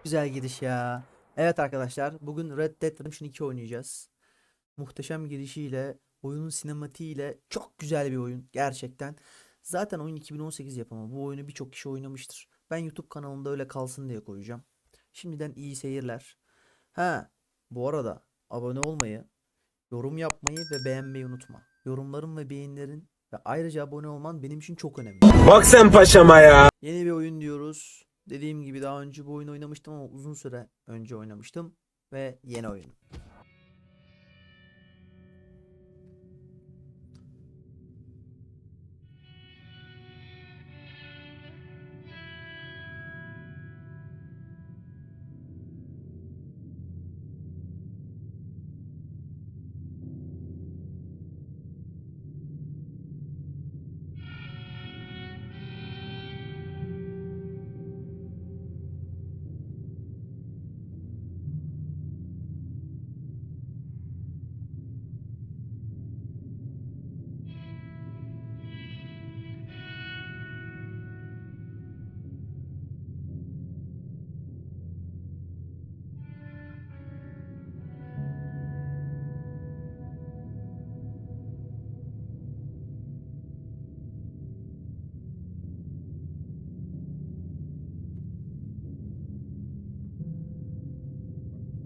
Güzel gidiş ya. Evet arkadaşlar, bugün Red Dead Redemption 2 oynayacağız. Muhteşem girişiyle, oyunun sinematiğiyle çok güzel bir oyun gerçekten. Zaten oyun 2018 yapımı. Bu oyunu birçok kişi oynamıştır. Ben YouTube kanalımda öyle kalsın diye koyacağım. Şimdiden iyi seyirler. Ha, bu arada abone olmayı, yorum yapmayı ve beğenmeyi unutma. Yorumların ve beğenilerin ve ayrıca abone olman benim için çok önemli. Bak sen paşama ya. Yeni bir oyun diyoruz. Dediğim gibi daha önce bu oyunu oynamıştım ama uzun süre önce oynamıştım. Ve yeni oyun.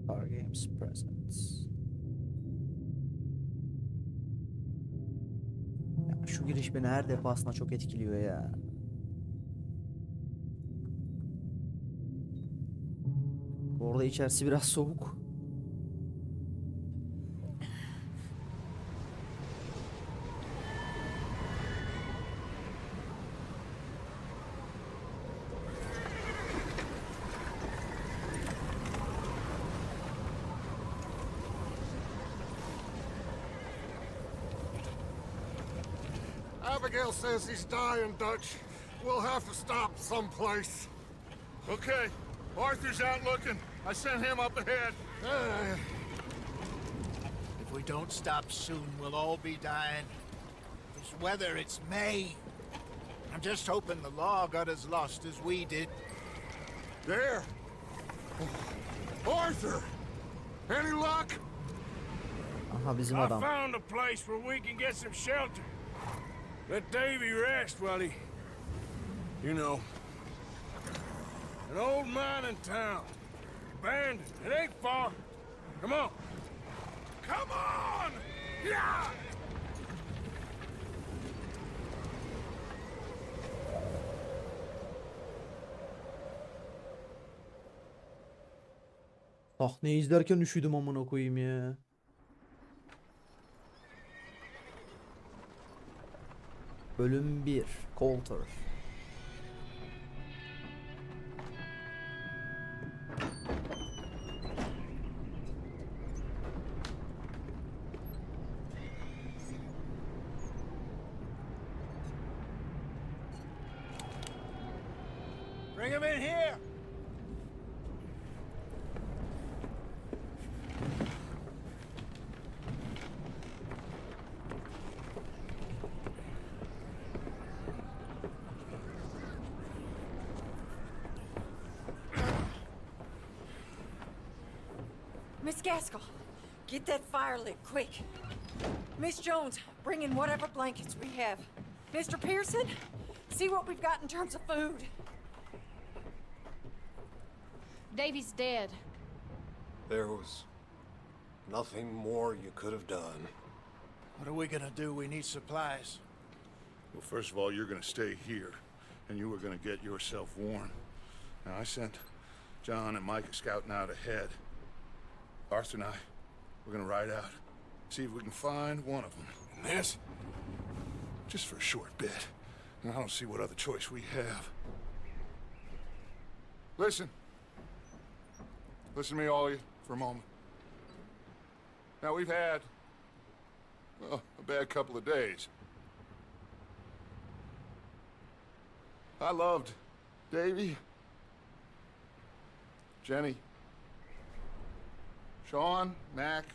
Star Games Presents. Ya şu giriş beni her defasında çok etkiliyor ya. Orada içerisi biraz soğuk. Abigail says he's dying, Dutch. We'll have to stop someplace. Okay, Arthur's out looking. I sent him up ahead. If we don't stop soon, we'll all be dying. This weather, it's May. I'm just hoping the law got as lost as we did. There. Arthur! Any luck? Aha bizim I adam. found a place where we can get some shelter. Let Davy rest while he... You know. An old mining town. Abandoned. It ain't far. Come on. Come on! Yeah! Sahneyi izlerken üşüdüm amına koyayım ya. Bölüm 1. Coulter. Bring him in here! Miss Gaskell, get that fire lit, quick. Miss Jones, bring in whatever blankets we have. Mr. Pearson, see what we've got in terms of food. Davy's dead. There was nothing more you could have done. What are we gonna do? We need supplies. Well, first of all, you're gonna stay here, and you were gonna get yourself warm. Now, I sent John and Micah scouting out ahead. Arthur and I, we're gonna ride out, see if we can find one of them. And this? Just for a short bit. And I don't see what other choice we have. Listen. Listen to me, all of you, for a moment. Now, we've had, well, a bad couple of days. I loved Davy, Jenny, Sean, Mac.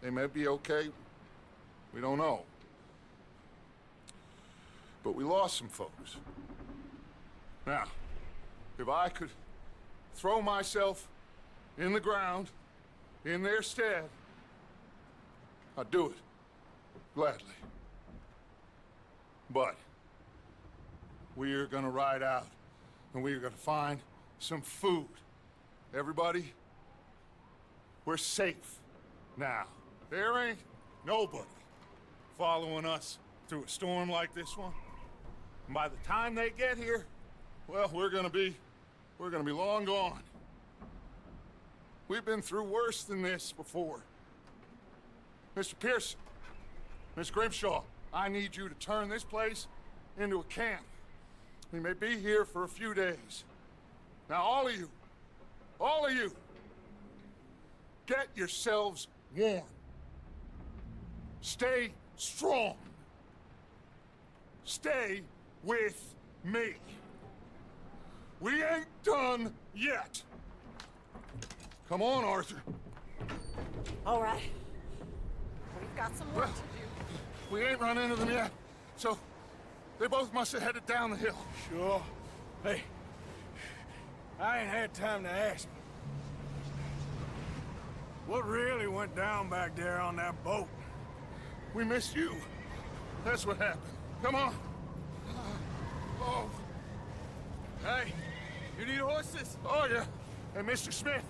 They may be okay. We don't know. But we lost some folks. Now, if I could throw myself in the ground in their stead, I'd do it gladly. But we're gonna ride out and we're gonna find some food. Everybody, we're safe now. There ain't nobody following us through a storm like this one. And by the time they get here, well, we're gonna be long gone. We've been through worse than this before. Mr. Pearson, Miss Grimshaw, I need you to turn this place into a camp. We may be here for a few days. Now, all of you, get yourselves warm. Stay strong. Stay with me. We ain't done yet. Come on, Arthur. All right. We've got some work to do. We ain't run into them yet, so they both must have headed down the hill. Sure. Hey, I ain't had time to ask. What really went down back there on that boat? We missed you. That's what happened. Come on. Oh. Hey, you need horses? Oh, yeah. Hey, Mr. Smith,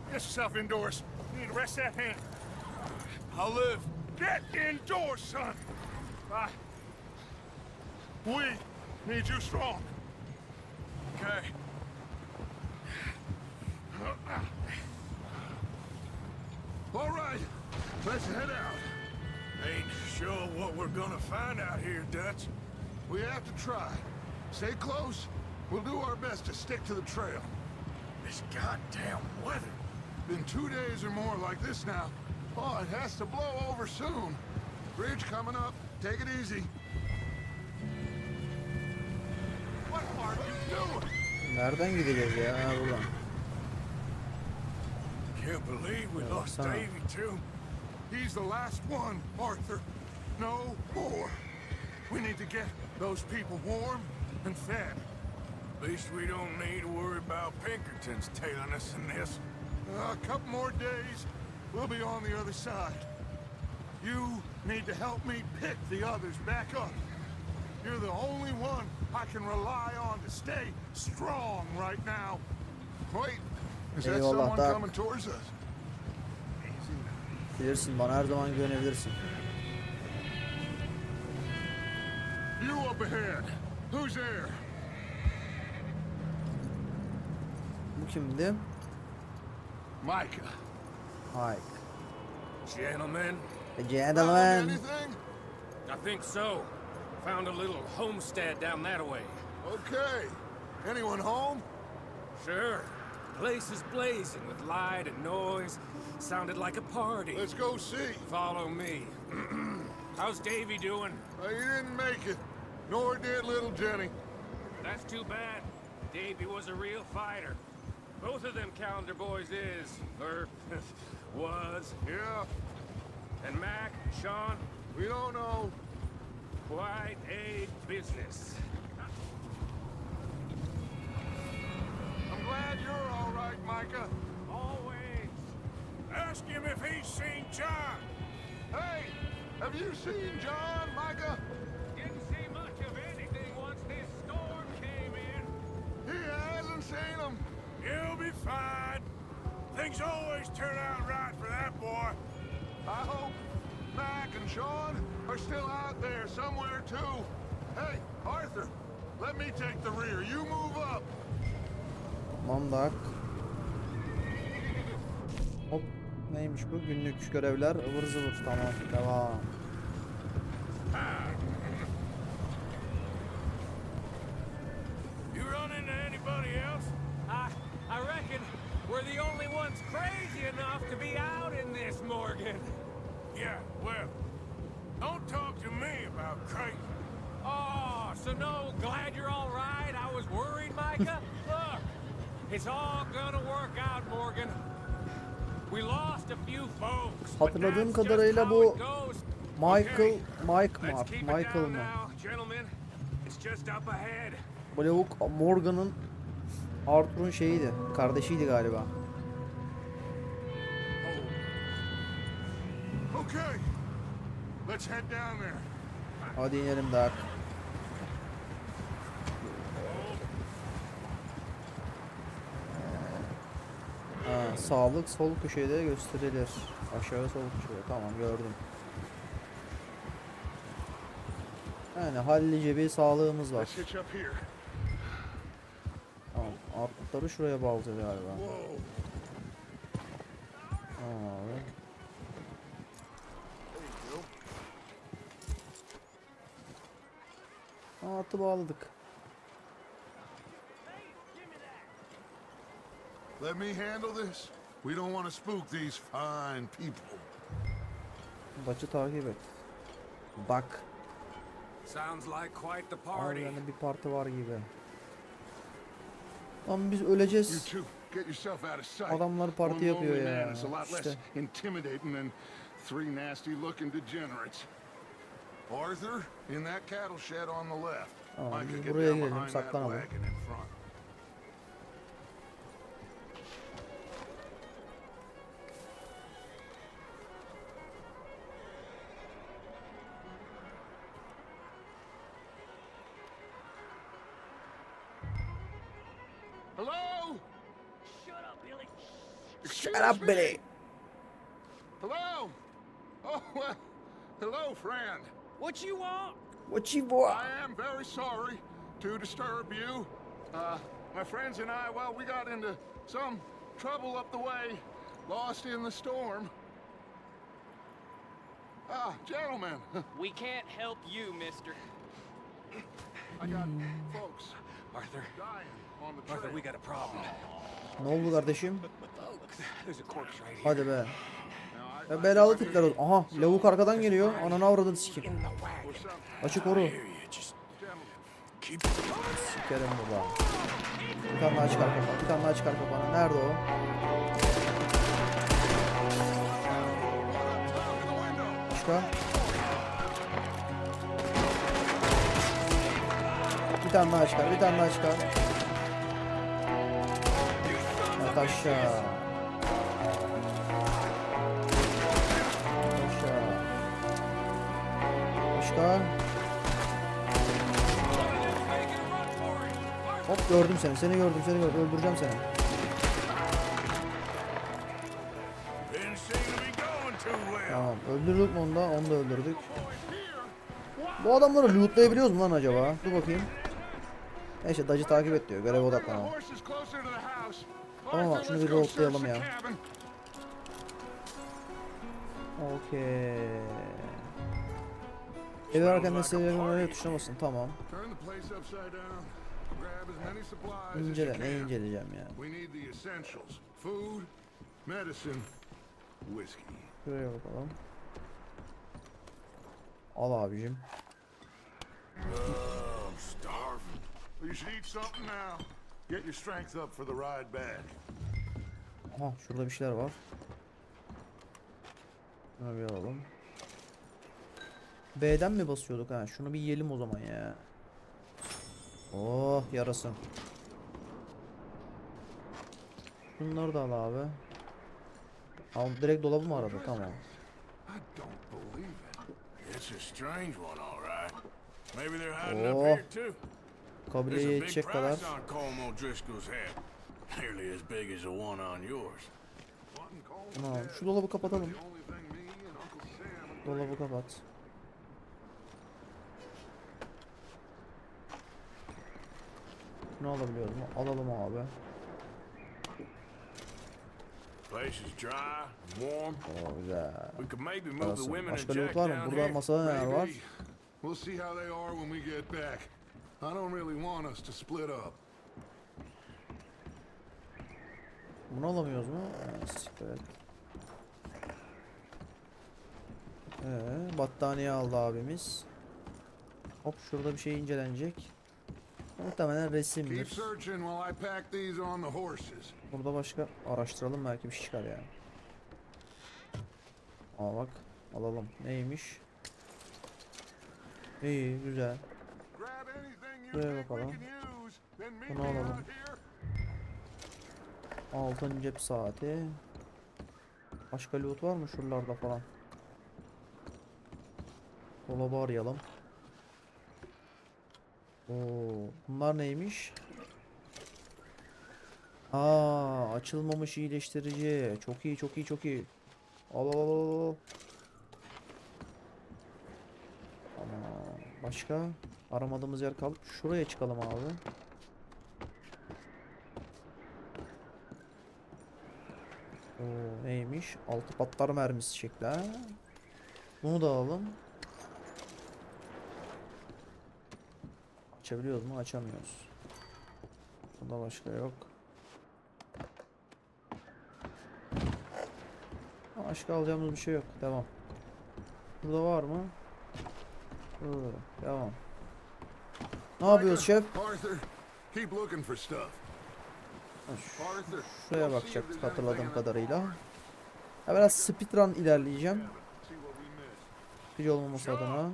get yourself indoors. You need to rest that hand. I'll live. Get indoors, son. We need you strong. Okay. All right, let's head out. Ain't sure what we're gonna find out here, Dutch. We have to try. Stay close. We'll do our best to stick to the trail. This goddamn weather. Been 2 days or more like this now. Oh, it has to blow over soon. Bridge coming up. Take it easy. What are you doing? Nereden gideceğiz ya? Ha, buradan. Can't believe we Yeah, lost son. Davy too. He's the last one, Arthur. No more. We need to get those people warm and fed. At least we don't need to worry about Pinkertons tailing us in this. A couple more days, we'll be on the other side. You need to help me pick the others back up. You're the only one I can rely on to stay strong right now. Wait, is that Eyvallah, someone tak. coming towards us? Bilirsin, bana her zaman güvenebilirsin. You up ahead. Who's there? Bu kimdi? Micah. Hayır. Gentlemen, Found Gentlemen. anything? I think so. Found a little homestead down that way. Okay. Anyone home? Sure. Place is blazing with light and noise. Sounded like a party. Let's go see. Follow me. How's Davy doing? He didn't make it. Nor did little Jenny. That's too bad. Davy was a real fighter. Both of them calendar boys is, or was. Yeah, And Mac, Sean, we don't know. quite a business. I'm glad you're all right, Micah. Always. Ask him if he's seen John. Hey, have you seen John, Micah? Didn't see much of anything once this storm came in. He hasn't seen him. You'll be fine. Things always turn out right for that boy. I hope Mac and Sean are still out there somewhere, too. Hey, Arthur, let me take the rear. You move up. Mandak. Hop. Neymiş bu? Günlük görevler. Ivır zıvır. Tamam. Devam. You run into anybody else? I reckon we're the only ones crazy enough to be out in this, Morgan. Yeah, well, don't talk to me about crazy. Oh, so no, glad you're all right. I was worried, Micah. Look, it's all gonna work out, Morgan. We lost a few folks. but Hatırladığım that's just kadarıyla how bu it goes. Mike mı Let's artık? keep it Michael down mı? now, gentlemen. It's just up ahead. Bu lavuk Morgan'ın Arthur'un şeyiydi. Kardeşiydi galiba. Okay, let's head down there. Hadi inelim Dark. Ha, sağlık sol köşede gösterilir. Aşağı sol köşede. Tamam, gördüm. Yani hallice bir sağlığımız var. Let's hitch up here. Tamam. Atları şuraya bağlayacağız galiba. Whoa. Tamam abi. Atı bağladık. Let me handle this. We don't want to spook these fine people. Baçı takip et. Bak. Sounds like quite the Abi party. yani bir parti var gibi. Lan biz You öleceğiz. two, get yourself out of sight. Adamlar parti One yapıyor lonely ya. man is a lot less İşte. intimidating than three nasty-looking degenerates. Arthur, in that cattle shed on the left. Tamam, Micah, biz get buraya down girelim, behind that saklanalım. wagon in front. Hello? Shut up Billy. Hello? Oh, well, hello, friend. What you want? What you want? I am very sorry to disturb you. My friends and I, well, we got into some trouble up the way, lost in the storm. Ah, gentlemen, We can't help you, mister. I got folks Arthur, dying on the Arthur, trail. we got a problem. Ne oldu kardeşim? There's a corpse right here. Hadi be. Now, I Ya belalı tipler oldu. Aha, lavuk arkadan geliyor. Ananı avradını sikeyim. In the wagon. Açık oru. Just gentlemen, keep. Sikerim baba. Bir tane daha çıkar kafana. Bir tane daha çıkar kafana. Nerede o? talk in the window. Başka? Bir tane daha çıkar. Bir tane daha çıkar. Yat aşağı. Yat aşağı. Başka? Hop, gördüm seni. Seni gördüm. Seni gördüm. Öldüreceğim seni. Didn't seem to be going too well. Tamam. Öldürdük mü onu da? Onu da öldürdük. Bu adamları lootlayabiliyoruz mu lan acaba? Dur bakayım. Neyse, dacı takip et diyor. Göreve The odaklanalım. horse is closer to the house. Tamam bak, Arthur, şunu let's bir go lootlayalım search ya. the cabin. Okey. Evi ararken meseleleri oraya tuşlamasın. Tamam. Turn the place upside down. Grab as many supplies as you İncele. Ne can. inceleyeceğim ya? We need the essentials. Food, medicine, whiskey. Şuraya bakalım. Al abicim. I'm starving. You should eat something now. Get your strength up for the ride back. Aha, şurada bir şeyler var. Şunu bir alalım. B'den mi basıyorduk ha? Şunu bir yiyelim o zaman ya. Oh, yarasın. Bunları da al abi. Al, direkt dolabı mı aradı? Tamam. I don't believe it. It's a strange one, all right. Maybe they're hiding Oh. up here too. There's Kabileye a big yetecek price kadar. on Colm O'Driscoll's head. Nearly as big as the one on yours. One cold Tamam, dead. şu dolabı kapatalım. The only thing me and Uncle Sam and Dolabı kapat. Ne alabiliyoruz mu? Alalım abi. Place is dry, warm. Oo, güzel. We could maybe move the Yarasın. women and Başka Jack loot var mı? down Burada here. masada neler var? Maybe. We'll see how they are when we get back. I don't really want us to split up. Bunu alamıyoruz mu? Ha, siktir et. Battaniye aldı abimiz. Hop, şurada bir şey incelenecek. Muhtemelen Keep resimdir. searching while I pack these on the horses. Burada başka araştıralım, belki bir şey çıkar ya. Aa bak, alalım. Neymiş? İyi, güzel. Grab anything you Buraya think we bakalım. can use, then meet Bunu me alalım. out here. Altın cep saati. Başka loot var mı şuralarda falan? Dolabı arayalım. Oo, bunlar neymiş? Aa, açılmamış iyileştirici. Çok iyi, çok iyi, çok iyi. Al al al al, al. Tamam. Başka aramadığımız yer kaldı. Şuraya çıkalım abi. Oo, neymiş? Altı patlar mermisi şekli ha. Bunu da alalım. Açabiliyoruz mu? Açamıyoruz. Bunda başka yok. Başka alacağımız bir şey yok. Devam. Burada var mı? Burada. Devam. Ne yapıyoruz şef? Arthur, keep looking for stuff. Arthur, Şuraya bakacaktık hatırladığım kadarıyla. Ya biraz speedrun ilerleyeceğim. see what we missed. Sıkıcı olmaması adına.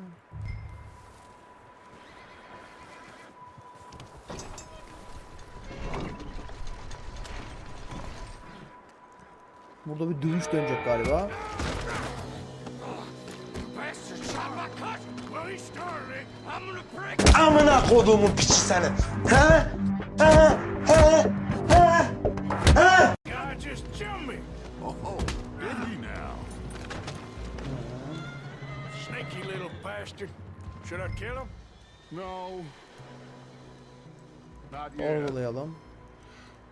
Burada bir dövüş dönecek galiba. Bastard shot my cousin. Well, he started it. I'm gonna break. Amına koduğumun piçi seni. He? He? He? He? He? Guy just jumped me. Oh, did he now? Sneaky little bastard. Should I kill him? No. Not yet. Sorgulayalım.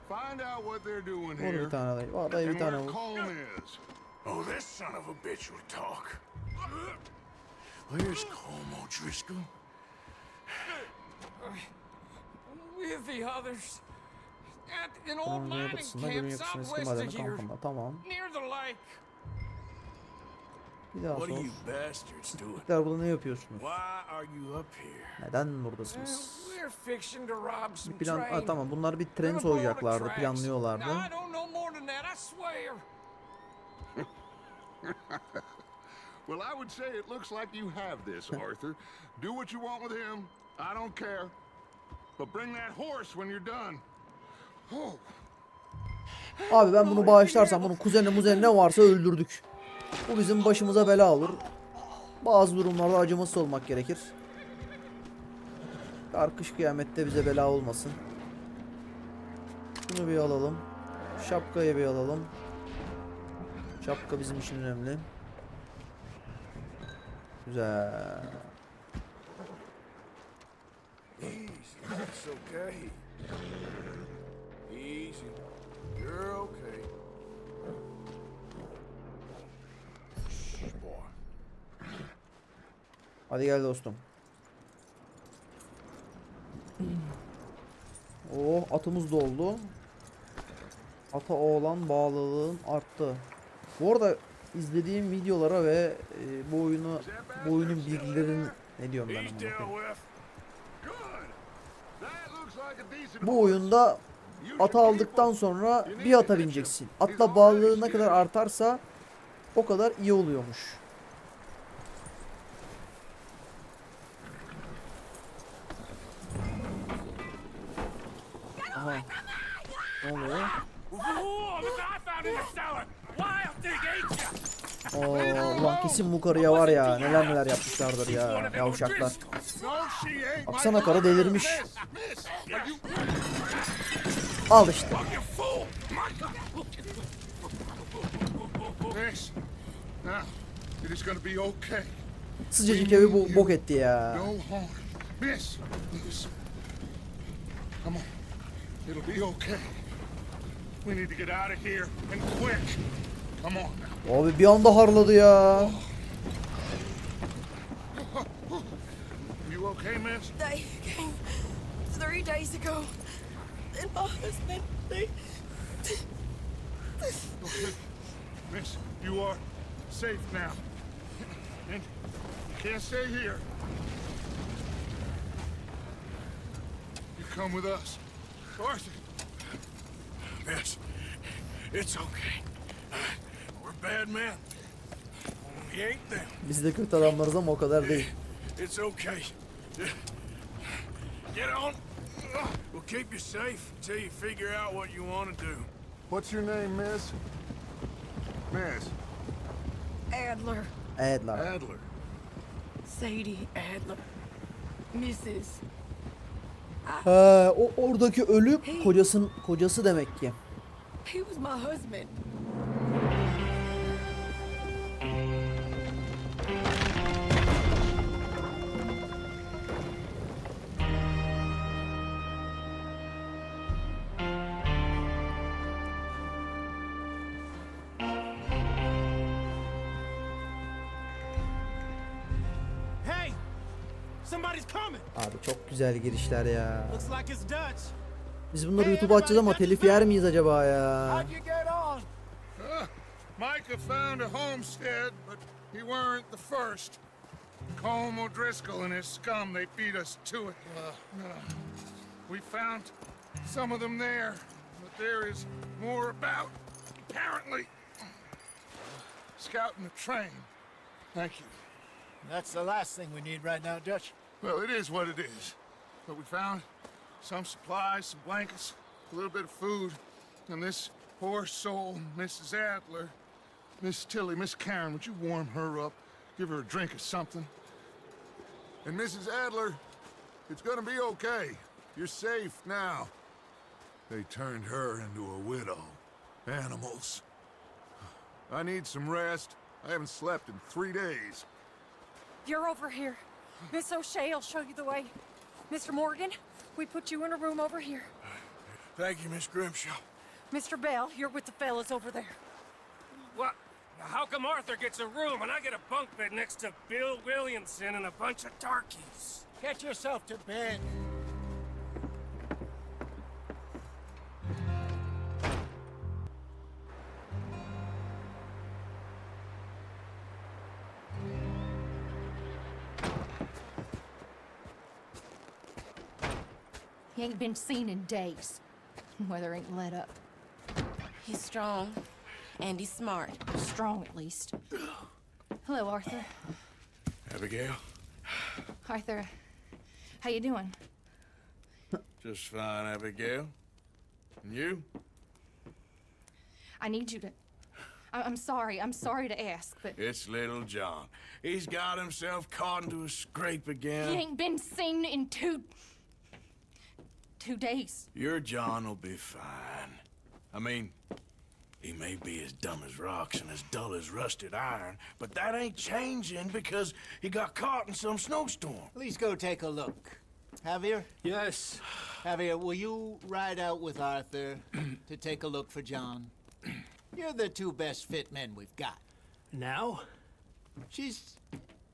Find out what they're doing Vur bir here. tane de. Var da bir And tane where vur. Colm is. Oh, this son of a bitch will talk. Where's Colm O'Driscoll? With the others. At an old Tamam, mining batısında gemi camp yapısının eski southwest madeni of here. kampında. Tamam. Near the lake. Bir daha What sor. are you bastards doing? Sizler burada ne yapıyorsunuz? Why are you up here? Neden buradasınız? We're fixing to rob some Bir plan... train. tamam, bunlar bir tren Gonna blow the soyacaklardı, tracks. planlıyorlardı. Now, I don't know more than that, I swear. Well, I would say it looks like you have this, Arthur. Do what you want with him. I don't care. But bring that horse when you're done. Oh. Abi ben bunu bağışlarsam bunun kuzeni muzeni ne varsa öldürdük. Bu bizim başımıza bela olur. Bazı durumlarda acımasız olmak gerekir. Kış kıyamette bize bela olmasın. Şunu bir alalım. Şapkayı bir alalım. Şapka bizim için önemli. Güzel. Easy. It's okay. Easy. You're okay. Shh, boy. Hadi gel dostum. Oh, atımız doldu. Ata olan bağlılığın arttı. Bu arada izlediğim videolara ve bu oyunun bilgilerini ne diyorum ben He's ama dealt bakayım. with. Good. That looks like a decent Bu oyunda ata aldıktan sonra bir ata bineceksin. Atla bağlılığı ne kadar artarsa o kadar iyi oluyormuş. Aha. Ne oluyor? Whoa, look what I found in the cellar. Wild thing, ain't ya? Oo, ulan kesin bu karıya var ya neler neler yapmışlardır ya yavşaklar. No, she ain't. Baksana karı delirmiş. Miss, are you... Al işte. You fool! Miss. Now, it is gonna be okay. Sıcacık evi bok etti ya. No harm. Miss. Miss. Come on. It'll be okay. We need to get out of here, and quick. Come on now. Abi bir anda harladı ya. You okay, miss? They came 3 days ago. And my husband, they... Okay. Miss, you are safe now. And you can't stay here. You come with us. Arthur. Miss, it's okay. We're bad men. We ain't them. Biz de kötü adamlarız ama o kadar değil. It's okay. Get on. We'll keep you safe until you figure out what you want to do. What's your name, miss? Miss. Adler. Adler. Adler. Sadie Adler. Mrs. O oradaki ölü kocası demek ki. He was my husband. Hey! Somebody's coming! Abi çok güzel girişler ya. Looks like it's Dutch. Biz bunları YouTube'a atacağız ama telif yer miyiz acaba ya? How'd you get on? Micah found a homestead, but he weren't the first. Colm O'Driscoll and his scum, they beat us to it. We found some of them there, but there is more about, apparently. Scouting the train. Thank you. That's the last thing we need right now, Dutch. Well, it is what it is. But we found some supplies, some blankets, a little bit of food, and this poor soul, Mrs. Adler, Miss Tilly, Miss Karen, would you warm her up? Give her a drink or something? And Mrs. Adler, it's gonna be okay. You're safe now. They turned her into a widow. Animals. I need some rest. I haven't slept in 3 days. You're over here. Miss O'Shea will show you the way. Mr. Morgan, we put you in a room over here. Thank you, Miss Grimshaw. Mr. Bell, you're with the fellas over there. What? How come Arthur gets a room and I get a bunk bed next to Bill Williamson and a bunch of darkies? Get yourself to bed. He ain't been seen in days. Weather ain't let up. He's strong, and he's smart. Strong, at least. Hello, Arthur. Abigail? Arthur, how you doing? Just fine, Abigail. And you? I need you to... I'm sorry to ask, but... It's little John. He's got himself caught into a scrape again. He ain't been seen in 2 days. Your John will be fine. I mean, he may be as dumb as rocks and as dull as rusted iron, but that ain't changing because he got caught in some snowstorm. Please go take a look. Javier? Yes. Javier, will you ride out with Arthur to take a look for John? You're the 2 best fit men we've got. Now?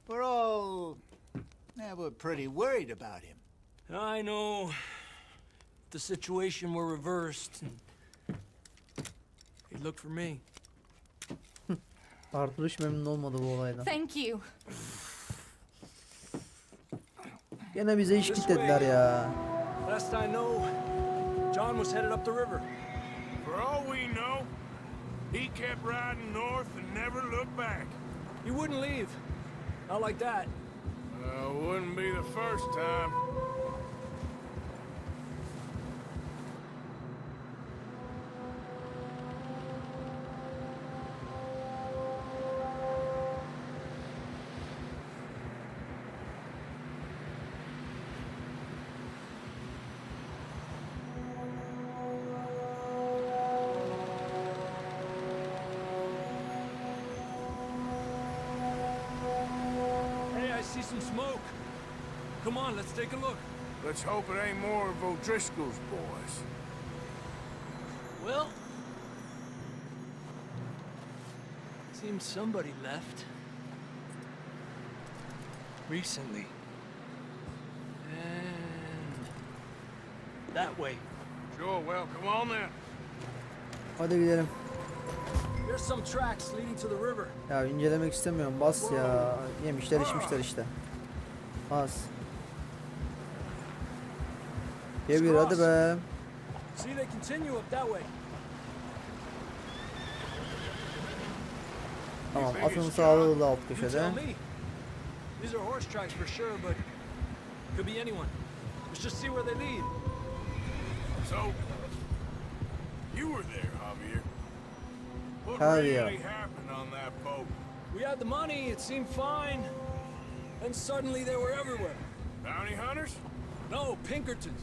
We're pretty worried about him. I know. The situation were reversed. He looked for me. Arthur hiç memnun olmadı bu olaydan. Thank you. Gene bize iş kitlediler ya. Last I know, John was headed up the river. For all we know, he kept riding north and never looked back. He wouldn't leave. Not like that. Wouldn't be the first time. See some smoke. Come on, let's take a look. Let's hope it ain't more of O'Driscoll's boys. Well, seems somebody left. Recently. And that way. Sure, well, come on then. Hadi gidelim. There's some tracks leading to the river. Ya incelemek istemiyorum. Bas ya. Yemişler içmişler işte. Bas. Çevir hadi be. See, they continue up that way. Tamam, atın sağlığı da alt You köşede. tell me. These are horse tracks for sure, but could be anyone. Let's just see where they lead. So, You were there, Javier. What Javier. really happened on that boat? We had the money, it seemed fine. And suddenly they were everywhere. Bounty hunters? No, Pinkertons.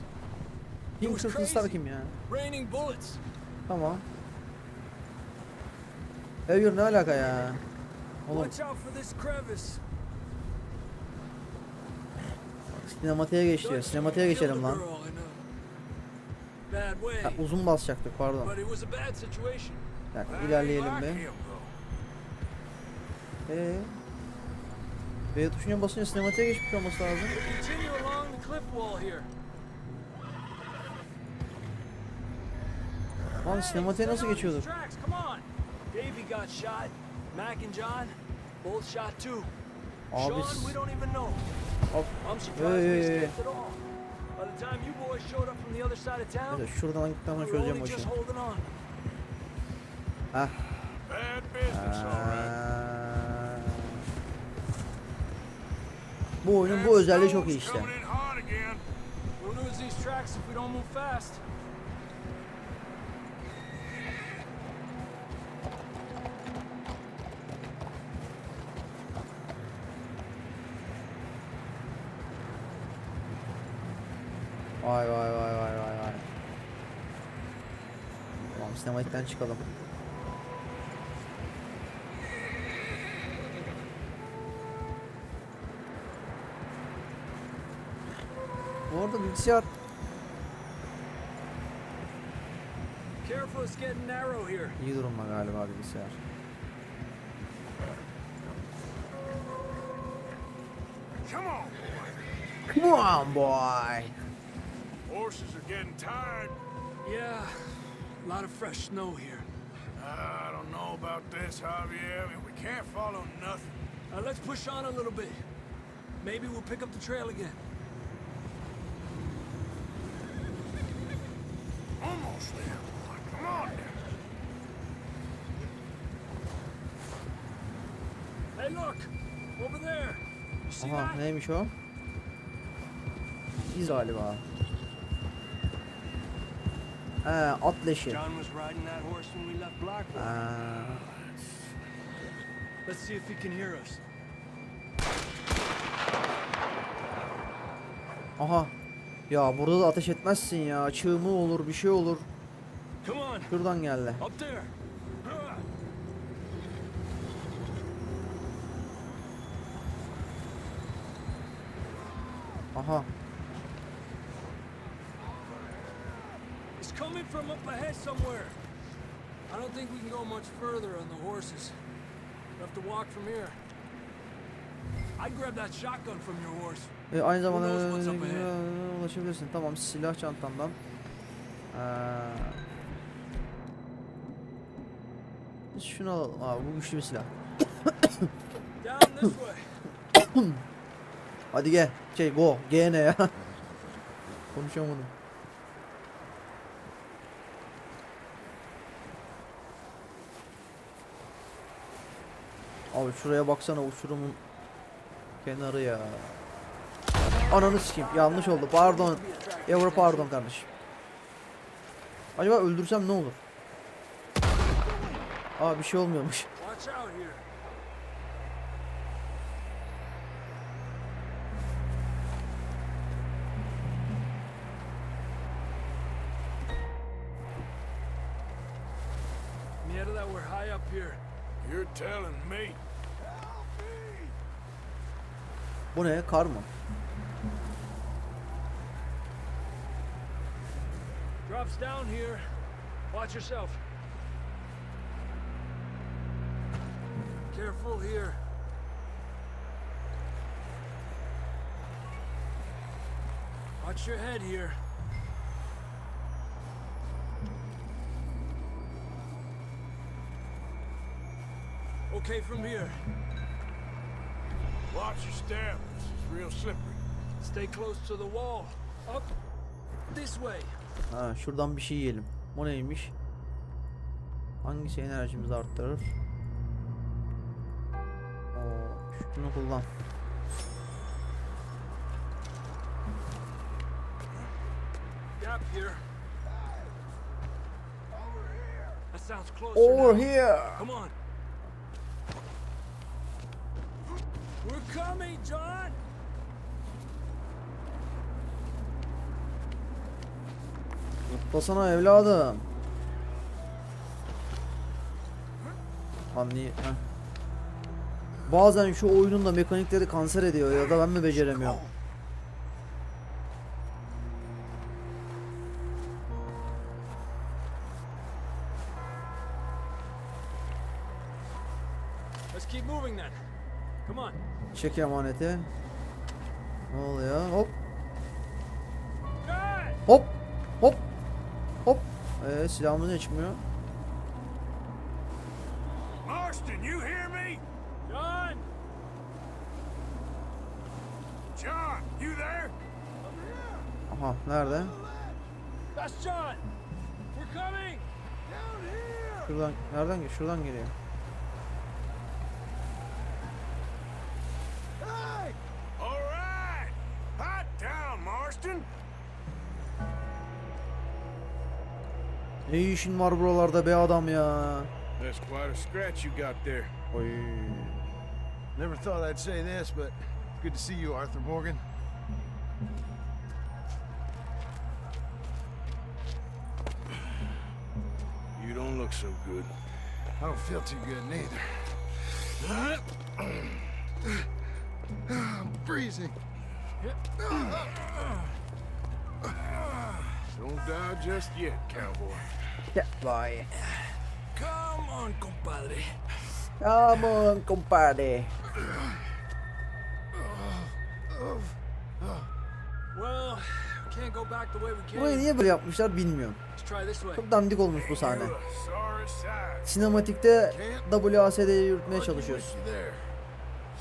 It was Pinkertons'lar crazy. kim ya? Raining bullets. Tamam. Hayır ne alaka ya? Oğlum Watch out for this crevice. sinematiğe geç diyor. Sinematiğe geçelim lan. Bad way. Ha, uzun basacaktık pardon. But it was a bad situation. Bir dakika, I ilerleyelim like bir. him, though. B tuşuna basınca sinematiğe geçmiş olması lazım. Continue along the cliff wall here. Lan sinematiğe nasıl geçiyorduk? Tracks, come on. Davey got shot. Mac and John both shot too. Abi Sean, we don't even know. Hop. I'm surprised we escaped at all. By the time you boys showed up from the other side of town, Neyse, şuradan gittikten sonra we were çözeceğim only o işi. just holding on. Heh. Bad business, all right. Bu oyunun bu özelliği çok iyi işte. Coming in hot again. We'll lose these tracks if we don't move fast. Vay vay vay vay vay vay. Tamam sinematikten çıkalım. Bu arada bilgisayar Careful, it's getting narrow here. iyi durumda galiba bilgisayar. Come on. Come on boy. Horses are getting tired. Yeah, a lot of fresh snow here. I don't know about this, Javier. I mean, we can't follow nothing. Let's push on a little bit. Maybe we'll pick up the trail again. Almost there, boy. Come on now. Hey, look! Over there! You see Aha that? neymiş o? İz galiba. At leşi. John was riding that horse when we left Blackwater. Let's see if he can hear us. Aha. Ya burada da ateş etmezsin ya. Çığ mı olur, bir şey olur. Come on, Şuradan geldi. up there. Aha. It's coming from up ahead somewhere. I don't think we can go much further on the horses. We'll have to walk from here. I'd grab that shotgun from your horse. Aynı zamanda Who knows what's up ahead? ulaşabilirsin. Tamam silah çantamdan. Biz şunu alalım. Abi bu güçlü bir silah. Down this way. Hadi gel. Go. G ne ya? Konuşamadım. Abi şuraya baksana uçurumun kenarı ya. Ananı sikeyim. Yanlış oldu. Pardon. Yavru pardon kardeşim. Acaba öldürsem ne olur? Aa bir şey olmuyormuş. Watch out here. Mierda, we're high up here. You're telling me. Bu ne? Kar mı? Drops down here. Watch yourself. Careful here. Watch your head here. Okay, from here. Watch your step. This is real slippery. Stay close to the wall. Up this way. Ha, şuradan bir şey yiyelim. O neymiş? Hangisi enerjimizi arttırır? Şunu kullan. Gap here. That sounds closer Over now. here. Come on. We're coming, John. Zıplasana evladım. Anlayı. Bazen şu oyunun da mekanikleri kanser ediyor ya da ben mi beceremiyorum? Let's keep moving then. Come on. Çek emaneti. Ne oluyor? Hop. John! Hop. Hop. Hop. Silahımız ne çıkmıyor? Marston, you hear me? John! John, you there? Aha nerede? That's John. We're coming. Şuradan nereden şuradan geliyor. All right. Hot down, Marston. Ne işin var buralarda be adam ya? That's quite a scratch you got there. Oy. Never thought I'd say this, but it's good to see you, Arthur Morgan. You don't look so good. I don't feel too good neither. I'm freezing. Don't die just yet, cowboy. Yeah, boy. Come on, compadre. Come on, compadre. Well, we can't go back the way we Burayı came. niye böyle yapmışlar bilmiyorum. Let's try this way. Çok dandik olmuş bu sahne. Sorry sight. Sinematikte WASD'yi yürütmeye çalışıyoruz. You there.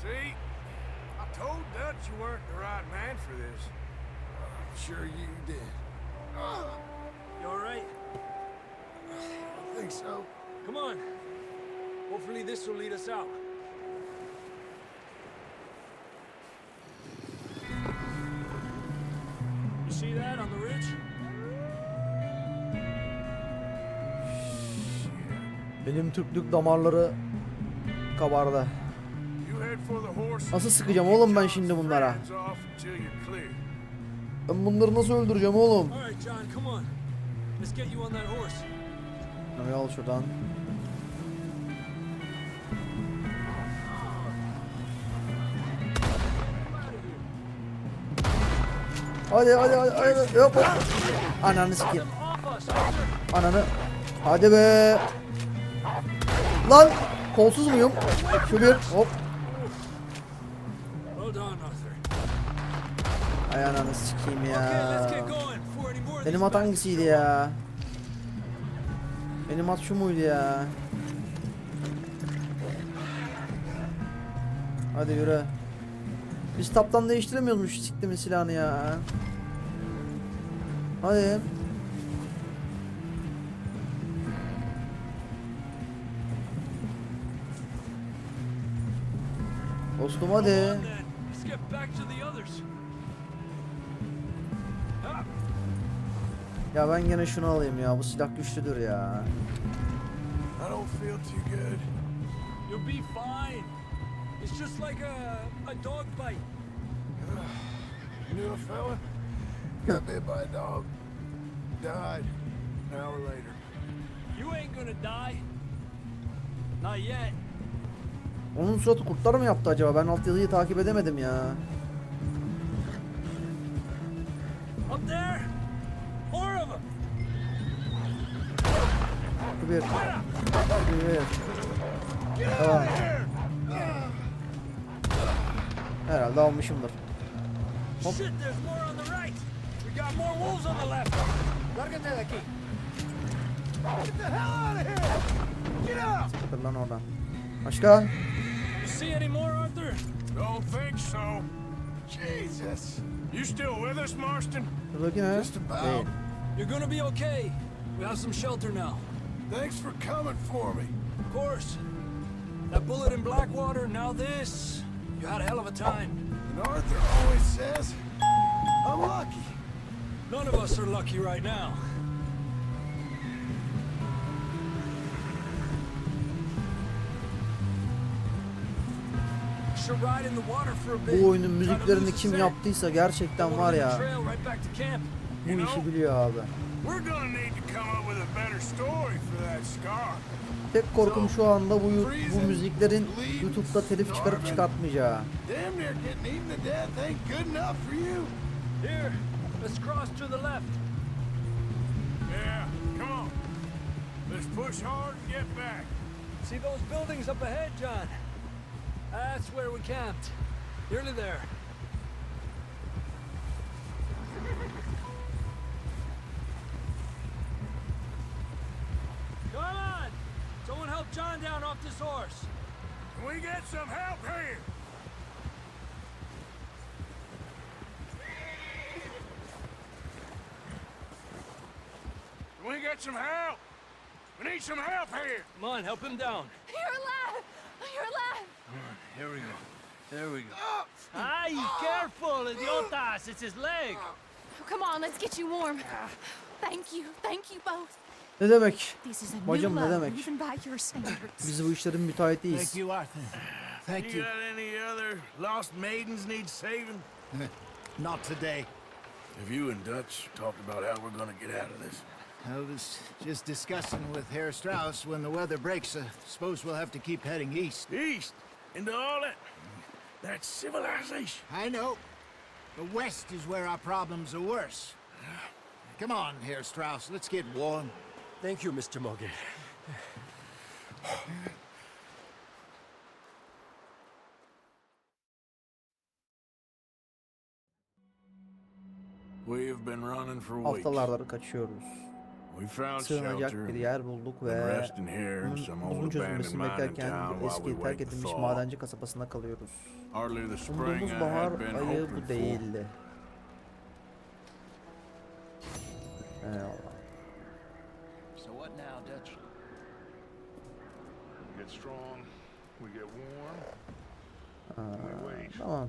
See? I told Dutch you weren't the right man for this. Sure you did. You all right? I think so. Come on. Hopefully this will lead us out. You see that on the ridge? Benim Türklük damarları kabardı. You head for the horse. Nasıl sıkacağım oğlum ben şimdi bunlara? Hands off until you're clear. Ben bunları nasıl öldüreceğim oğlum? All right, John, come on. Let's get you on that horse. Hadi al şuradan. Hadi hadi hadi hadi hop hop. Ananı sikeyim. Off us, Arthur. Ananı. Hadi be. Lan kolsuz muyum? Şu bir hop. Well done, Arthur. Ay ananı sikeyim Okay, ya. let's get going before any more of Benim these at bastards hangisiydi show up. ya? Benim at şu muydu ya? Hadi yürü. Biz taptan değiştiremiyormuş siktimin silahını ya. Hadi. Dostum Come hadi. on, then. Let's get back to the others. Ah, Ya ben gene şunu alayım ya. Bu silah güçlüdür ya. I don't feel too good. you'll be fine. It's just like a dog bite. Knew a fella? Got bit by a dog. Died an hour later. You ain't gonna die. Not yet. Onun suratı kurtlar mı yaptı acaba? Ben alt yazıyı takip edemedim ya. Up there? More of them. Bir. Tamam. Herhalde almışımdır. Hop. Shit, there's more on the right. We got more wolves on the left. Lárgate de aquí. Get the hell out of here! Get out! Dur lan oradan. Başka? You see any more, Arthur? Don't think so. Jesus! You still with us, Marston? Buradaki ne? Just about. Değil. You're gonna be okay. We have some shelter now. Thanks for coming for me. Of course. That bullet in Blackwater, now this. You had a hell of a time. And Arthur always says, I'm lucky. None of us are lucky right now. should ride in the water for a bit. Bu oyunun Kinda müziklerini lose kim the yaptıysa gerçekten scent. var Wanna ya, leave a trail right back to camp. bu işi biliyor abi. We're gonna need to come up with a better story for that scar. Tek korkum şu anda bu müziklerin YouTube'da telif çıkarıp çıkartmayacağı. Damn near getting eaten to death ain't good enough for you. Here, let's cross to the left. Yeah, come on. Let's push hard and get back. See those buildings up ahead, John? That's where we camped. Nearly there. Come on! Someone help John down off this horse. Can we get some help here? Can we get some help? We need some help here. Come on, help him down. You're alive! You're alive! Here we go. There we go. Ay, careful, idiotas! It's his leg. Oh, come on, let's get you warm. Thank you both. Ne demek? This is a new Bacım ne low, demek? even by your standards. Biz bu işlerin müteahhitiyiz. Thank you, Arthur. Thank You you. got any other lost maidens need saving? Not today. Have you and Dutch talked about how we're gonna get out of this? I was just discussing with Herr Strauss when the weather breaks. Suppose we'll have to keep heading east. East? Into all that? That's civilization. I know. The west is where our problems are worse. Come on, Herr Strauss. Let's get warm. Thank you, Mr. Morgan. We've been running for weeks. Haftalardır kaçıyoruz. We found Sığınacak shelter. bir yer bulduk ve and resting here in some bunun old uzun abandoned çözülmesini mining beklerken town bu while we eski wait terk to edilmiş thaw. madenci kasabasında kalıyoruz. Hardly the spring Umduğumuz I bahar had been ayı hoping bu for. değildi. Eyvallah. So what now, Dutch? We get strong, we get warm, we wait. Tamam.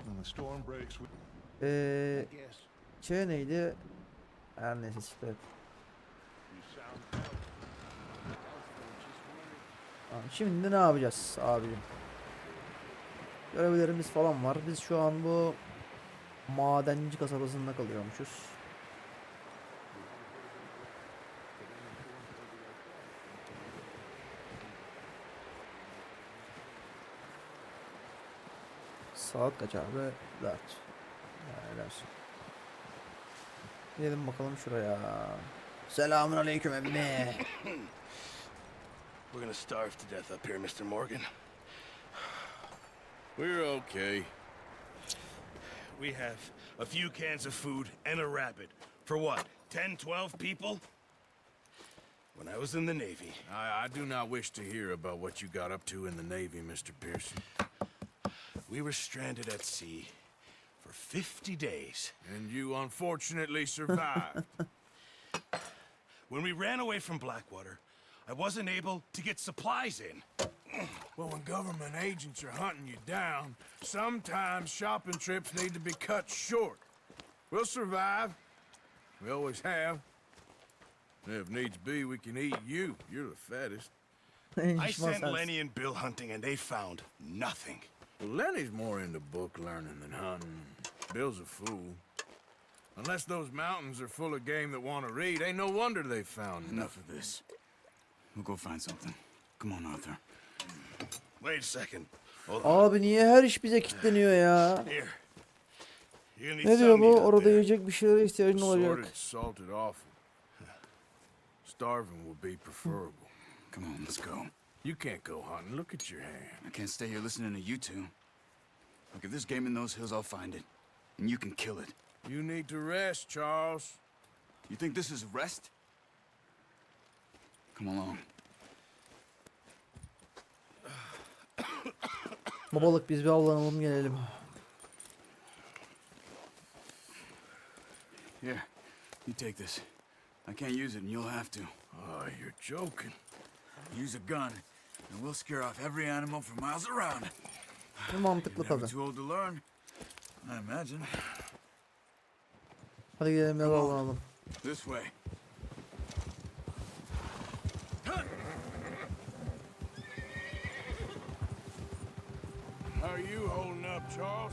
When the storm breaks, we... Yes. Şey neydi? Her neyse siktir. You sound Tamam, şimdi ne yapacağız abicim? Görevlerimiz falan var. Biz şu an bu madenci kasabasında kalıyormuşuz. Saat kaç abi? 4. Dersin. Gidelim bakalım şuraya. Selamun aleyküm emmi. We're gonna starve to death up here, Mr. Morgan. We're okay. We have a few cans of food and a rabbit. For what? 10, 12 people? When I was in the Navy. I do not wish to hear about what you got up to in the Navy, Mr. Pearson. We were stranded at sea for 50 days. And you unfortunately survived. When we ran away from Blackwater, I wasn't able to get supplies in. Well, when government agents are hunting you down, sometimes shopping trips need to be cut short. We'll survive. We always have. And if needs be, we can eat you. You're the fattest. I sent Lenny and Bill hunting, and they found nothing. Well, Lenny's more into book learning than hunting. Bill's a fool. Unless those mountains are full of game that want to read, ain't no wonder they found Enough of this. We'll go find something. Come on, Arthur. Wait a second. Hold on. Abi niye her iş bize kilitleniyor ya? Here. You're gonna need Ne diyor something to bu? eat out Orada there. yiyecek bir şeylere ihtiyacın Assorted, olacak. salted offal. Starving will be preferable. Come on, let's go. You can't go hunting. Look at your hand. I can't stay here listening to you two. Look, if there's game in those hills, I'll find it. And you can kill it. You need to rest, Charles. You think this is rest? Come along. Babalık biz bir avlanalım gelelim. Here, you take this. I can't use it, and you'll have to. Oh, you're joking. Use a gun, and we'll scare off every animal for miles around. Ne mantıklı Never tabii. too old to learn, I imagine. Hadi gidelim yol avlanalım. This way. How are you holding up, Charles?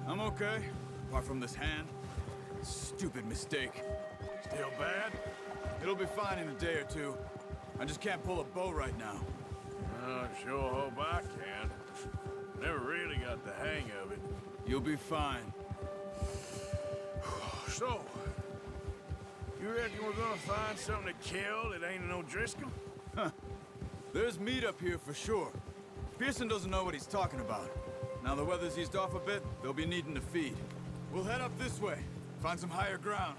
I'm okay, apart from this hand. Stupid mistake. Still bad? It'll be fine in a day or two. I just can't pull a bow right now. I sure hope I can. Never really got the hang of it. You'll be fine. So, you reckon we're gonna find something to kill that ain't no Driscoll? Huh. There's meat up here for sure. Pearson doesn't know what he's talking about. Now the weather's eased off a bit, they'll be needing to feed. We'll head up this way, find some higher ground.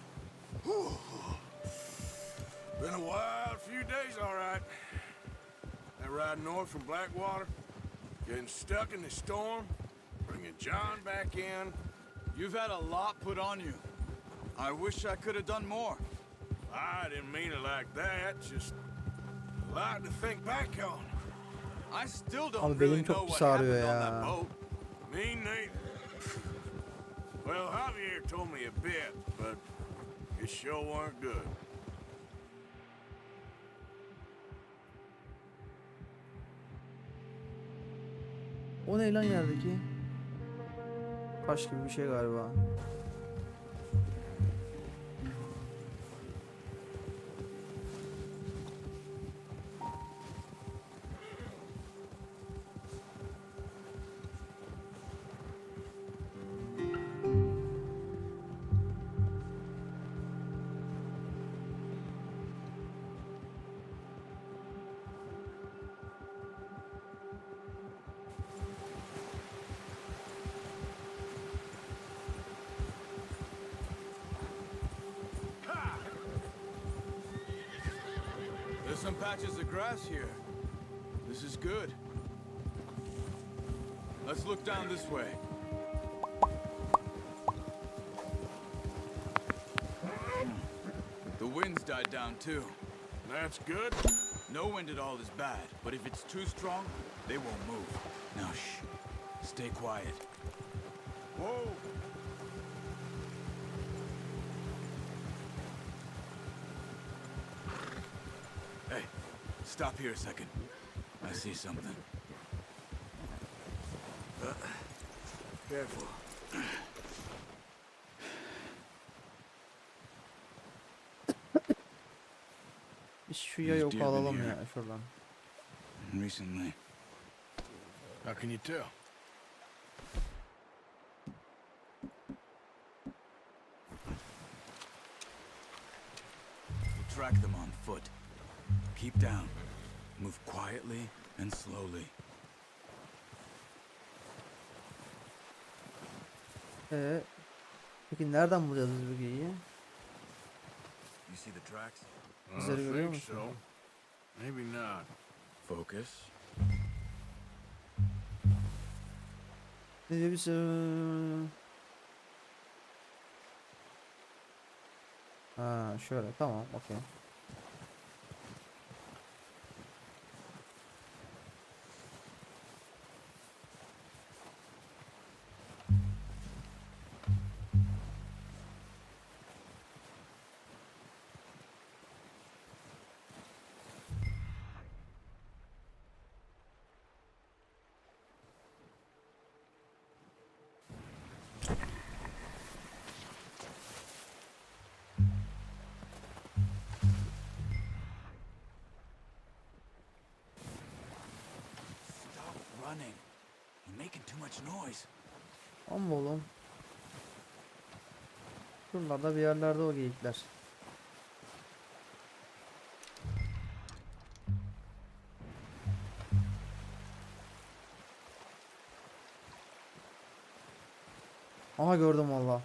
Been a wild few days, all right. That ride north from Blackwater, getting stuck in the storm, bringing John back in. You've had a lot put on you. I wish I could have done more. I didn't mean it like that, just a lot to think back on. I still don't Abi really benim know çok what pis ağrıyor happened on that ya. boat. Me neither. Well, Javier told me a bit, but it sure weren't good. O ne lan yerdeki? Taş gibi bir şey galiba. There's some patches of grass here. This is good. Let's look down this way. The wind's died down too. That's good. No wind at all is bad, but if it's too strong, they won't move. Now shh. Stay quiet. Whoa. Hey, stop here a second. I see something. Careful. Biz şu yayı oku alalım ya şuradan. Recently. How can you tell? We'll track them on foot. Keep down. Move quietly and slowly. Peki nereden bulacağız biz bu geyiği? You see the tracks? İzleri görüyor think musun? so. Maybe not. Focus. Ne diyor biz? Ha şöyle tamam okey. Stop running. You're making too much noise. Amma oğlum. Şuralarda bir yerlerde o geyikler. Aha gördüm valla.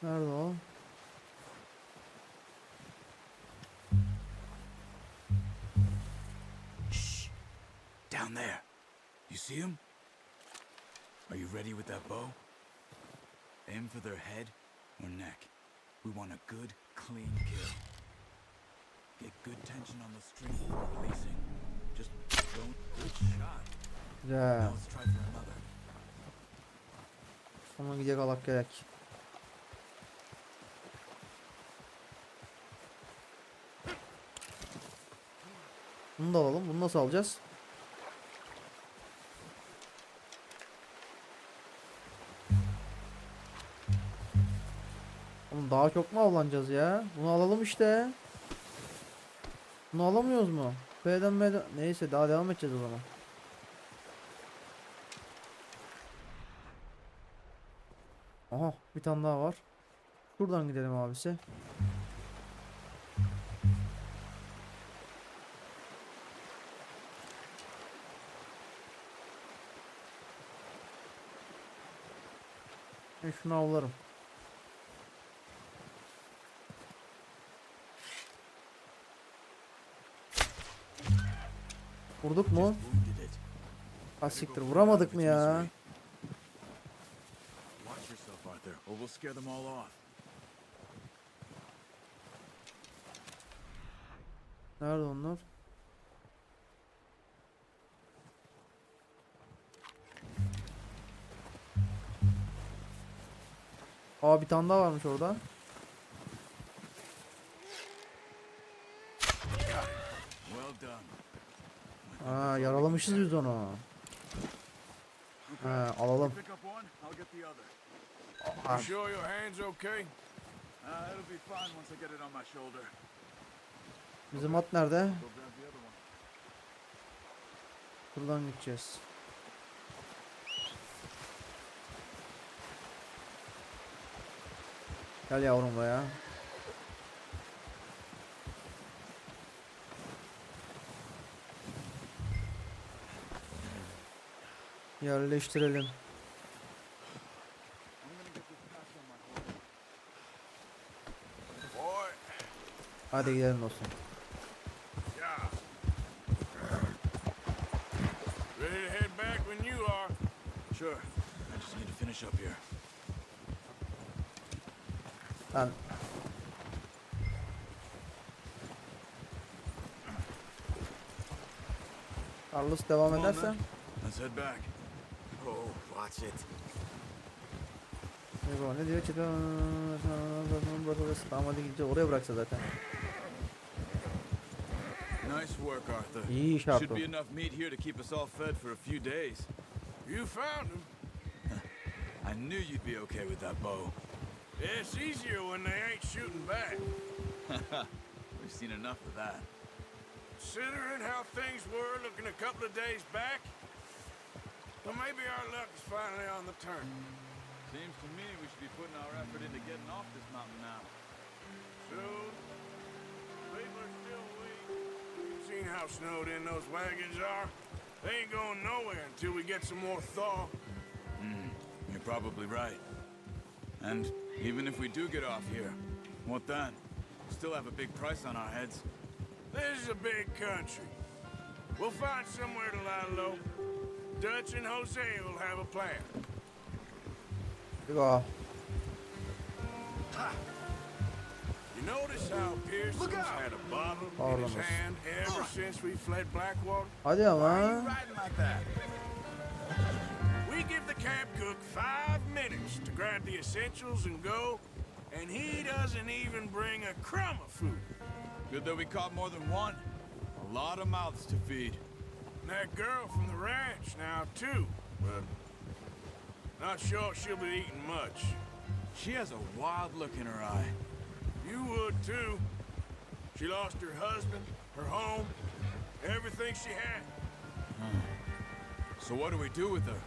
Nerede o? Shh. Down there. You see him? Are you ready with that bow? Aim for their head or neck. We want a good, clean kill. Get good tension on the string before releasing. Just don't good shot. Güzel. Now let's try for another. Sonra gidecek alak gerek. Bunu da alalım. Bunu nasıl alacağız? Oğlum daha çok mu avlanacağız ya? Bunu alalım işte. Bunu alamıyoruz mu? B'den. Neyse daha devam edeceğiz o zaman. Aha bir tane daha var. Şuradan gidelim abisi. Ben şunu avlarım. Vurduk mu? Ha siktir, vuramadık mı ya? Watch yourself, Arthur, or we'll scare them all off. Nerede onlar? Aa bir tane daha varmış orada. Well done. Aa yaralamışız biz onu. Ha alalım. Pick up one, I'll get the other. You sure your hand's okay? It'll be fine once I get it on my shoulder. Bizim at nerede? Go grab the other one. Buradan gideceğiz. Gel yavrum buraya. Yerleştirelim. Boy, Hadi gidelim dostum. yeah. Ready to head back when you are. Sure. I just need to finish up here. Ben Carlos devam Come on, ederse then. Let's head back. Oh, watch it. ne diyor? Tamam hadi gideceğiz. Oraya bıraksa zaten. Nice work, Arthur. İyi iş yaptı. Should be enough meat here to keep us all fed for a few days. You found him. I knew you'd be okay with that bow. It's easier when they ain't shooting back. We've seen enough of that. Considering how things were looking a couple of days back, well, maybe our luck is finally on the turn. Seems to me we should be putting our effort into getting off this mountain now. Soon, people are still weak. You've seen how snowed in those wagons are. They ain't going nowhere until we get some more thaw. You're probably right. And even if we do get off here, what then? We still have a big price on our heads. This is a big country. We'll find somewhere to lie low. Dutch and Jose will have a plan. Go. You notice how Pearson's had a bottle in his hand ever since we fled Blackwater? Hadi ama. Riding like that. We give the camp cook 5 minutes to grab the essentials and go, and he doesn't even bring a crumb of food. Good that we caught more than one. A lot of mouths to feed. And that girl from the ranch now, too, but not sure she'll be eating much. She has a wild look in her eye. You would, too. She lost her husband, her home, everything she had. So what do we do with her?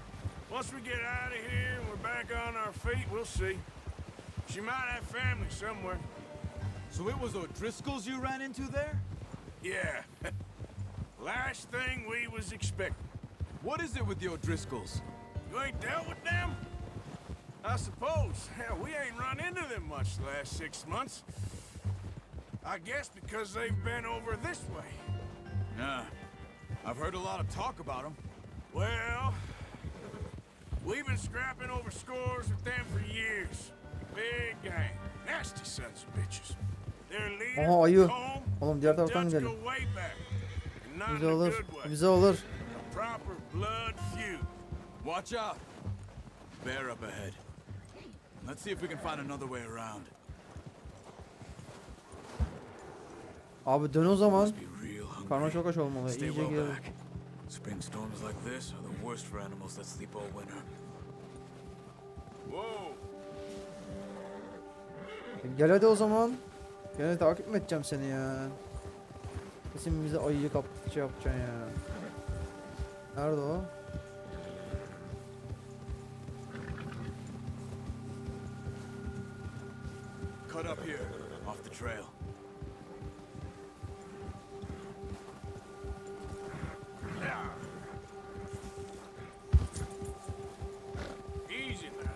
Once we get out of here and we're back on our feet, we'll see. She might have family somewhere. So it was O'Driscolls you ran into there? Yeah. Last thing we was expecting. What is it with the O'Driscolls? You ain't dealt with them? I suppose. Hell, we ain't run into them much the last 6 months. I guess because they've been over this way. Yeah. I've heard a lot of talk about them. Well, we've been scrapping over scores with them for years. Big gang. Nasty sons of bitches. Their leader, Aha ayı. home, Oğlum diğer taraftan Dutch gidelim. go way back. And not Bize in a olur. good way. Bize olur. A proper blood feud. Watch out. Bear up ahead. Let's see if we can find another way around. Abi dön o zaman. Must be real hungry. Karnı çok aç olmalı. Stay İyice well gidelim. back. Spring storms like this are the worst for animals that sleep all winter. Whoa! Gel hadi o zaman. Gene takip mi edeceğim seni ya? Kesin bize ayıyı kaptıkça yapacaksın ya. Nerede o? Cut up here, off the trail. Easy now.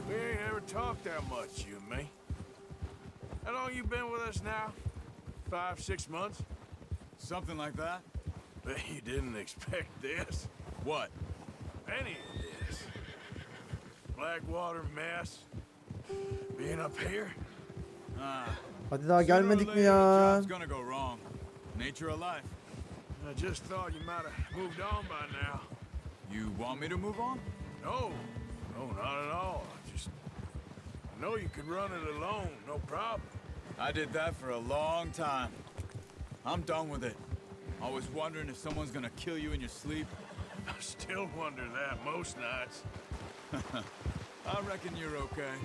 We ain't ever talked that much, you and me. How long you been with us now? 5, 6 months? Something like that? Bet you didn't expect this. What? Any of this. Blackwater mess. Being up here. Hadi daha Sooner or gelmedik mi later, ya? the job's gonna go wrong. Nature of life. I just thought you might have moved on by now. You want me to move on? No, no, not at all. I know you could run it alone, no problem. I did that for a long time. I'm done with it. Always wondering if someone's gonna kill you in your sleep. I still wonder that most nights. I reckon you're okay.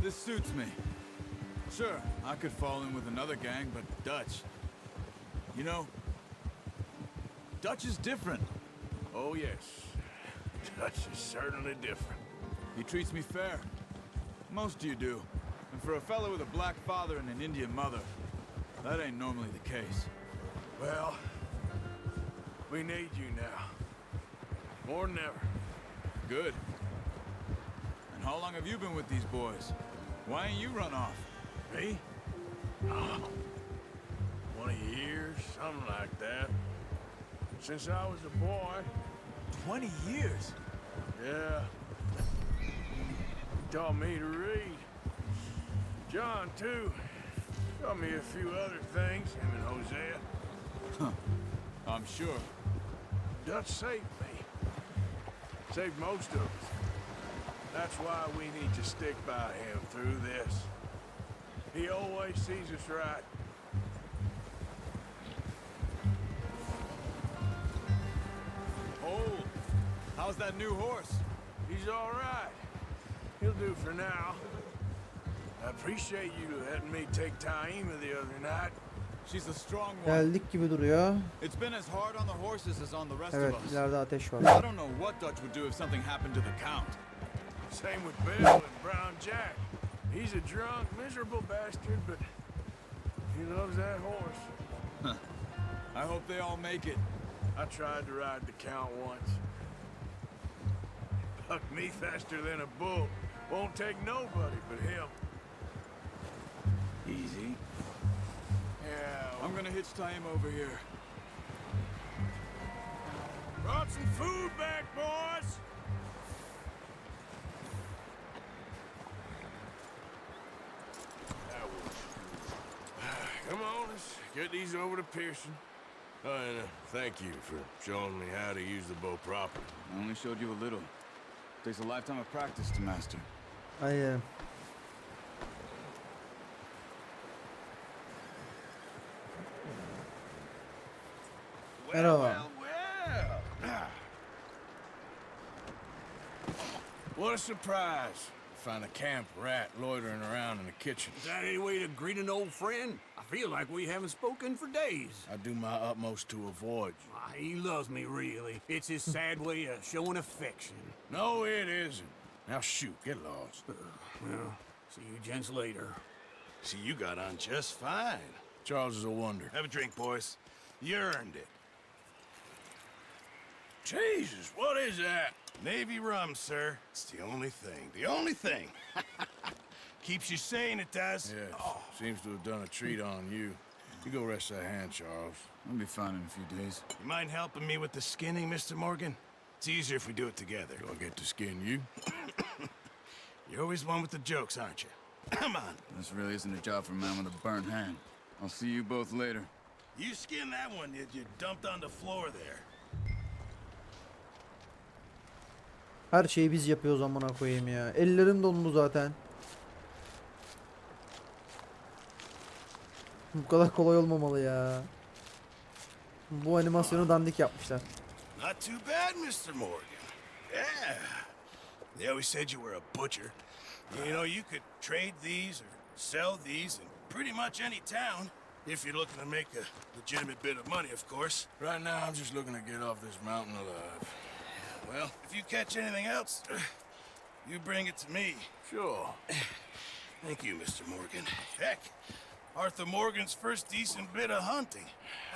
This suits me. Sure, I could fall in with another gang, but Dutch... You know, Dutch is different. Oh, yes. Dutch is certainly different. He treats me fair. Most of you do. And for a fellow with a black father and an Indian mother, that ain't normally the case. Well, we need you now. More than ever. Good. And how long have you been with these boys? Why ain't you run off? Me? 20 years, something like that. Since I was a boy. 20 years? Yeah. He taught me to read. John, too. Taught me a few other things, him and Hosea. Huh. I'm sure. Dutch saved me. Saved most of us. That's why we need to stick by him through this. He always sees us right. Oh, how's that new horse? He's all right. He'll do for now. I appreciate you letting me take Taima the other night. She's a strong one. Geldik gibi duruyor. It's been as hard on the horses as on the rest Evet, of us. ileride ateş var. I don't know what Dutch would do if something happened to the Count. Same with Bill and Brown Jack. He's a drunk, miserable bastard, but he loves that horse. I hope they all make it. I tried to ride the Count once. Bucked me faster than a bull. Won't take nobody but him. Easy. Yeah. I'm gonna hitch Taim over here. Brought some food back, boys. Come on, let's get these over to Pearson. Oh, and thank you for showing me how to use the bow properly. I only showed you a little. Takes a lifetime of practice to master. Aynen. Merhaba. Well. What a surprise. Find a camp rat loitering around in the kitchen. Is that any way to greet an old friend? I feel like we haven't spoken for days. I do my utmost to avoid you. He loves me, really. It's his sad way of showing affection. No, it isn't. Now shoot, get lost. Well, see you gents later. See, you got on just fine. Charles is a wonder. Have a drink, boys. You earned it. Jesus, what is that? Navy rum, sir. It's the only thing. The only thing. Keeps you sane, it does. Yes, seems to have done a treat on you. You go rest that hand, Charles. I'll be fine in a few days. You mind helping me with the skinning, Mr. Morgan? It's easier if we do it together. Do I get to skin you? You're always one with the jokes, aren't you? Come on. This really isn't a job for a man with a burnt hand. I'll see you both later. You skinned that one you dumped on the floor there. Her şeyi biz yapıyoruz amına koyayım ya. Ellerim dondu zaten. Bu kadar kolay olmamalı ya. Bu animasyonu dandik yapmışlar. Not too bad, Mr. Morgan. Yeah. They always said you were a butcher. You know, you could trade these or sell these in pretty much any town. If you're looking to make a legitimate bit of money, of course. Right now, I'm just looking to get off this mountain alive. Well, if you catch anything else, you bring it to me. Sure. Thank you, Mr. Morgan. Heck, Arthur Morgan's first decent bit of hunting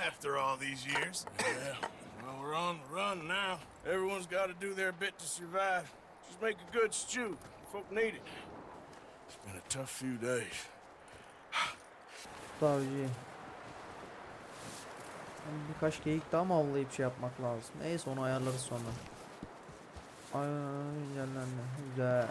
after all these years. Yeah, well, we're on the run now. Everyone's got to do their bit to survive. Just make a good stew. Folk need it. It's been a tough few days. Savcı. Birkaç geyik daha mı avlayıp şey yapmak lazım? Neyse onu ayarlarız sonra. Aynen güzel.